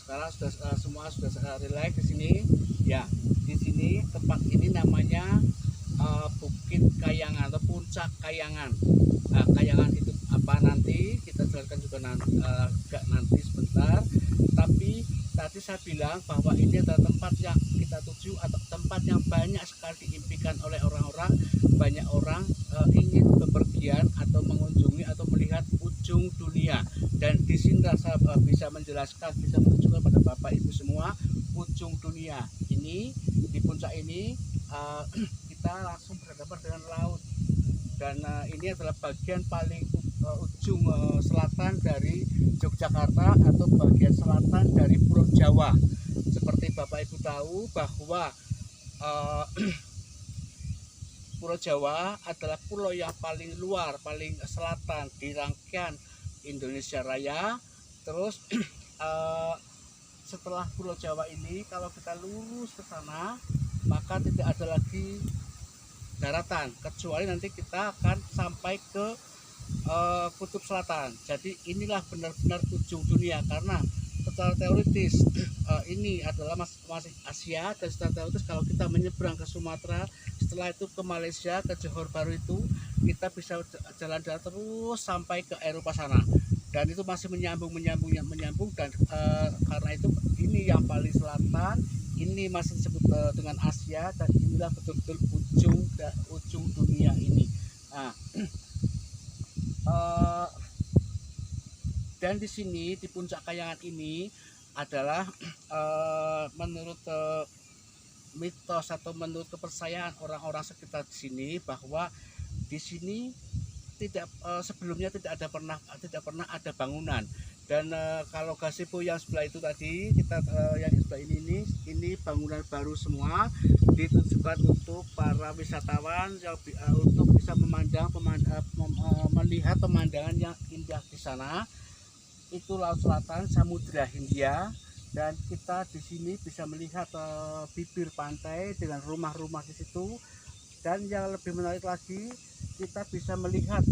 Sekarang sudah semua sudah relax di sini. Ya, di sini tempat ini namanya Bukit Kayangan atau Puncak Kayangan. Kayangan itu apa nanti kita jelaskan juga nanti sebentar. Tapi tadi saya bilang bahwa ini adalah tempat yang kita tuju atau tempat yang banyak sekali diimpikan oleh orang-orang. Banyak orang ingin bepergian atau mengunjungi atau melihat ujung dunia, dan di sini saya bisa menjelaskan, bisa menunjukkan pada Bapak Ibu semua ujung dunia ini. Di puncak ini kita langsung berhadapan dengan laut, dan ini adalah bagian paling ujung selatan dari Yogyakarta atau bagian selatan dari Pulau Jawa. Seperti Bapak Ibu tahu bahwa Pulau Jawa adalah pulau yang paling luar, paling selatan di rangkaian Indonesia Raya. Terus setelah Pulau Jawa ini, kalau kita lurus ke sana, maka tidak ada lagi daratan, kecuali nanti kita akan sampai ke Kutub Selatan. Jadi inilah benar-benar ujung dunia, karena secara teoritis ini adalah masih Asia, dan secara teoritis kalau kita menyeberang ke Sumatera, setelah itu ke Malaysia, ke Johor Bahru, itu kita bisa jalan-jalan terus sampai ke Eropa sana, dan itu masih menyambung, dan karena itu ini yang paling selatan, ini masih disebut dengan Asia, dan inilah betul-betul ujung dunia ini. Nah, dan di sini di Puncak Kayangan ini adalah menurut mitos atau menurut kepercayaan orang-orang sekitar di sini, bahwa di sini sebelumnya tidak pernah ada bangunan. Dan kalau gazebo yang sebelah itu tadi, yang sebelah ini bangunan baru semua, ditujukan untuk para wisatawan yang untuk bisa melihat pemandangan yang indah di sana. Itu Laut Selatan, Samudra Hindia, dan kita di sini bisa melihat bibir pantai dengan rumah-rumah di situ. Dan yang lebih menarik lagi, kita bisa melihat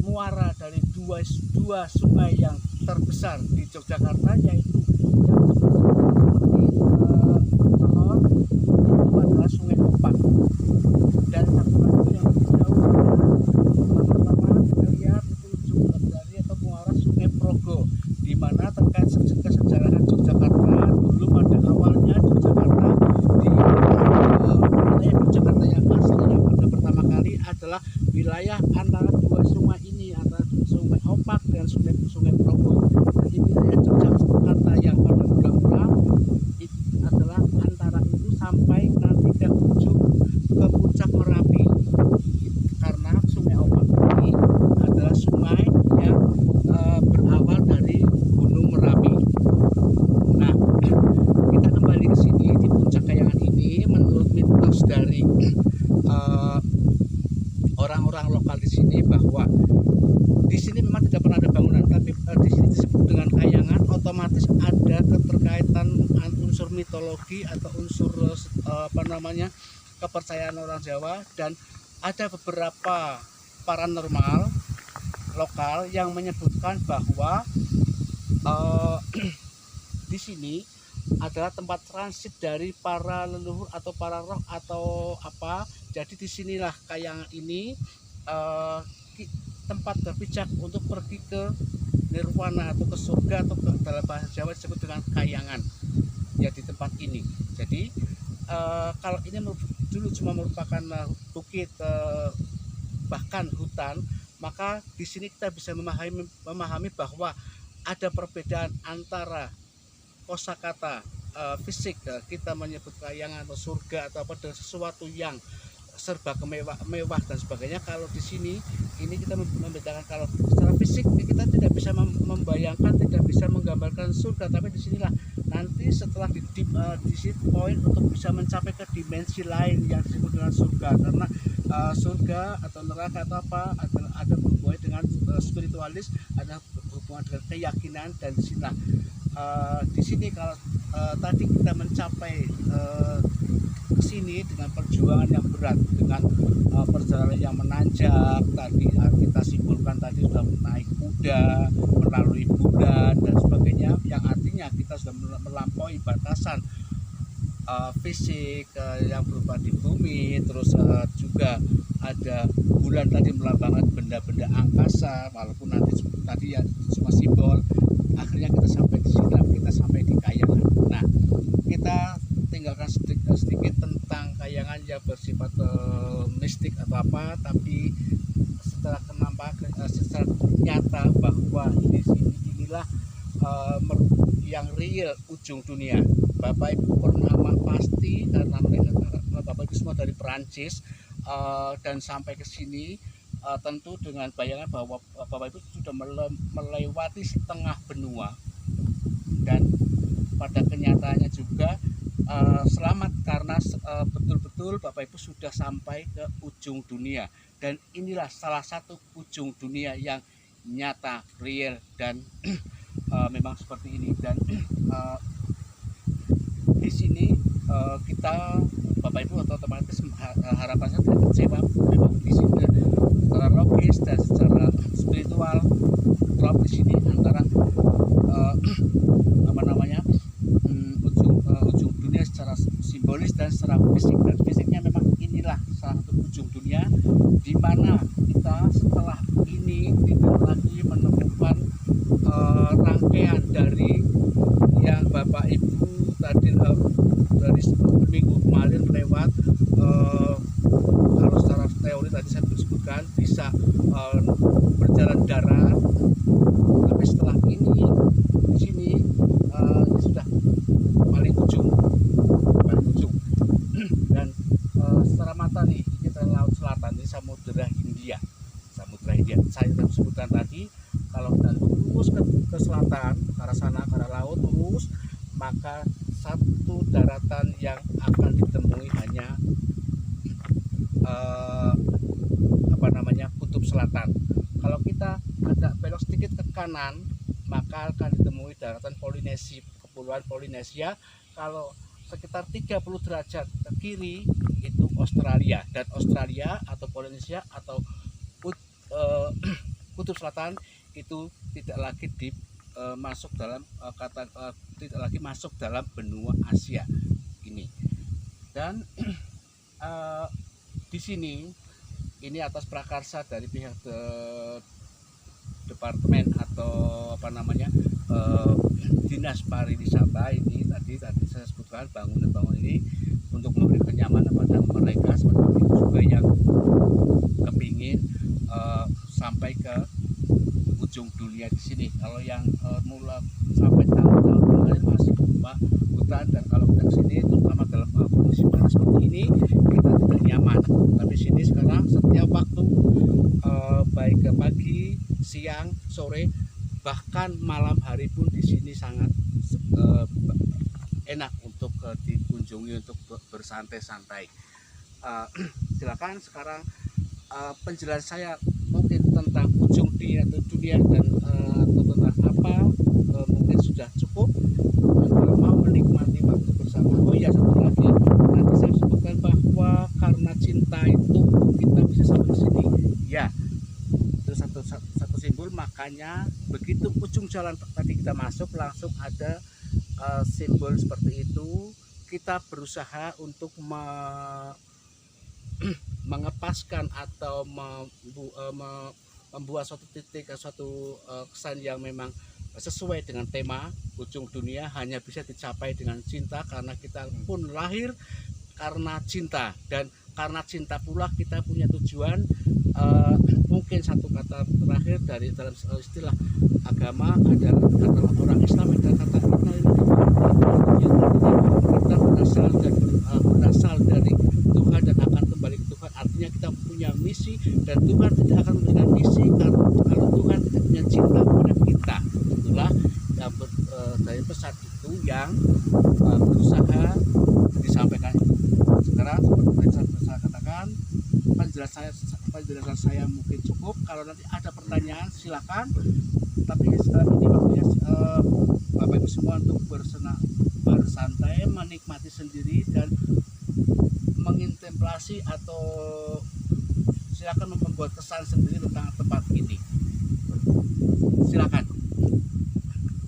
muara dari dua sungai yang terbesar di Yogyakarta, yaitu yang itu adalah Sungai Opak, dan satu lagi yang lebih jauh pertama kita lihat itu ujung dari atau muara Sungai Progo, di mana terkait kesejarahan Yogyakarta. Dulu pada awalnya Yogyakarta Yogyakarta yang asli yang pada pertama kali adalah wilayah antara dua sungai ini, antara Sungai Opak dan Sungai Progo. Jadi wilayah Yogyakarta yang pada mula-mula adalah antara itu sampai nanti ke ujung ke puncak Merapi, karena Sungai Opak ini adalah sungai yang berawal dari Gunung Merapi. Nah, kita kembali ke sini di Puncak Kayangan ini. Menurut mitos dari orang-orang lokal di sini, bahwa di sini memang tidak pernah ada bangunan, tapi di sini disebut dengan kayangan, otomatis ada keterkaitan unsur mitologi atau unsur kepercayaan orang Jawa, dan ada beberapa paranormal lokal yang menyebutkan bahwa di sini adalah tempat transit dari para leluhur atau para roh atau apa. Jadi disinilah kayangan ini tempat berpijak untuk pergi ke nirwana atau ke surga, atau dalam bahasa Jawa disebut dengan kayangan, ya, di tempat ini. Jadi kalau ini dulu cuma merupakan bukit bahkan hutan, maka di sini kita bisa memahami bahwa ada perbedaan antara kosakata fisik, kita menyebut kayangan atau surga atau apa, dengan sesuatu yang serba mewah dan sebagainya. Kalau di sini ini kita membedakan, kalau secara fisik kita tidak bisa membayangkan, tidak bisa menggambarkan surga, tapi disinilah nanti setelah di poin untuk bisa mencapai ke dimensi lain yang disebut dengan surga, karena surga atau neraka atau apa ada berhubungan dengan spiritualis, ada berhubungan dengan keyakinan. Dan di sini kalau tadi kita mencapai ke sini dengan perjuangan yang berat, dengan perjalanan yang menanjak, tadi kita simpulkan tadi sudah naik kuda, melalui melampaui batasan fisik yang berupa di bumi, terus juga ada bulan tadi melambangkan benda-benda angkasa, walaupun nanti tadi ya cuma simbol. Akhirnya kita sampai di sini, kita sampai di Kayangan. Nah, kita tinggalkan sedikit tentang Kayangan yang bersifat mistik atau apa, tapi secara secara nyata bahwa inilah yang real ujung dunia. Bapak Ibu pernah pasti, karena mereka Bapak Ibu semua dari Perancis dan sampai ke sini tentu dengan bayangan bahwa Bapak Ibu sudah melewati setengah benua, dan pada kenyataannya juga selamat karena betul-betul Bapak Ibu sudah sampai ke ujung dunia, dan inilah salah satu ujung dunia yang nyata, real, dan memang seperti ini. Dan di sini kita Bapak Ibu atau otomatis harapannya tidak kecewa. Memang di sini secara logis dan secara spiritual klop di sini antara ujung dunia secara simbolis dan secara fisik. Dan fisiknya memang inilah salah satu ujung dunia, di mana kita setelah ini tidak lagi menemukan rangkaian dari yang Bapak Ibu tadi dari minggu kemarin lewat. Kalau secara teori tadi saya sebutkan bisa berjalan darat, tapi setelah ini di sini sudah paling ujung dan secara mata nih, ini laut selatan, ini Samudra Hindia. Saya sebutkan tadi, kalau kita lurus ke selatan, ke arah sana, ke arah laut lurus, maka satu daratan yang akan ditemui hanya kutub selatan. Kalau kita agak belok sedikit ke kanan, maka akan ditemui daratan Polinesia, Kepulauan Polinesia. Kalau sekitar 30 derajat ke kiri itu Australia, dan Australia atau Polinesia atau kutub selatan itu tidak lagi masuk dalam tidak lagi masuk dalam benua Asia ini. Dan di sini ini atas prakarsa dari pihak departemen atau dinas pariwisata ini tadi saya sebutkan bangunan ini untuk memberi kenyamanan pada mereka seperti itu juga yang kepingin sampai ke ujung dunia di sini. Kalau yang mulai sampai tahun-tahun kemarin masih berupa hutan, dan kalau kita kesini terutama dalam kondisi panas seperti ini kita tidak nyaman. Tapi sini sekarang setiap waktu baik ke pagi, siang, sore, bahkan malam hari pun di sini sangat enak untuk dikunjungi, untuk bersantai-santai. Silakan sekarang penjelasan saya mungkin tentang ujung dunia dan atau tentang apa mungkin sudah cukup. Kalau mau menikmati waktu bersama, oh ya satu lagi, nanti saya sebutkan bahwa karena cinta itu kita bisa sampai ke sini. Ya, itu satu simbol. Makanya begitu ujung jalan tadi kita masuk, langsung ada simbol seperti itu. Kita berusaha untuk mengepaskan atau membuat suatu titik, suatu kesan yang memang sesuai dengan tema ujung dunia hanya bisa dicapai dengan cinta, karena kita pun lahir karena cinta, dan karena cinta pula kita punya tujuan. Mungkin satu kata terakhir dari dalam istilah agama adalah kata orang Islam, adalah kata kita berasal dari Tuhan dan akan kembali ke Tuhan. Artinya kita punya misi, dan Tuhan tidak akan memberikan misi kalau Tuhan tidak punya cinta kepada kita. Itulah dari pesan itu yang berusaha disampaikan. Sekarang seperti saya katakan, penjelasan saya mungkin cukup. Kalau nanti ada pertanyaan silakan. Tapi ini waktunya Bapak Ibu semua untuk bersantai, menikmati sendiri dan mengintemplasi atau silakan membuat kesan sendiri tentang tempat ini.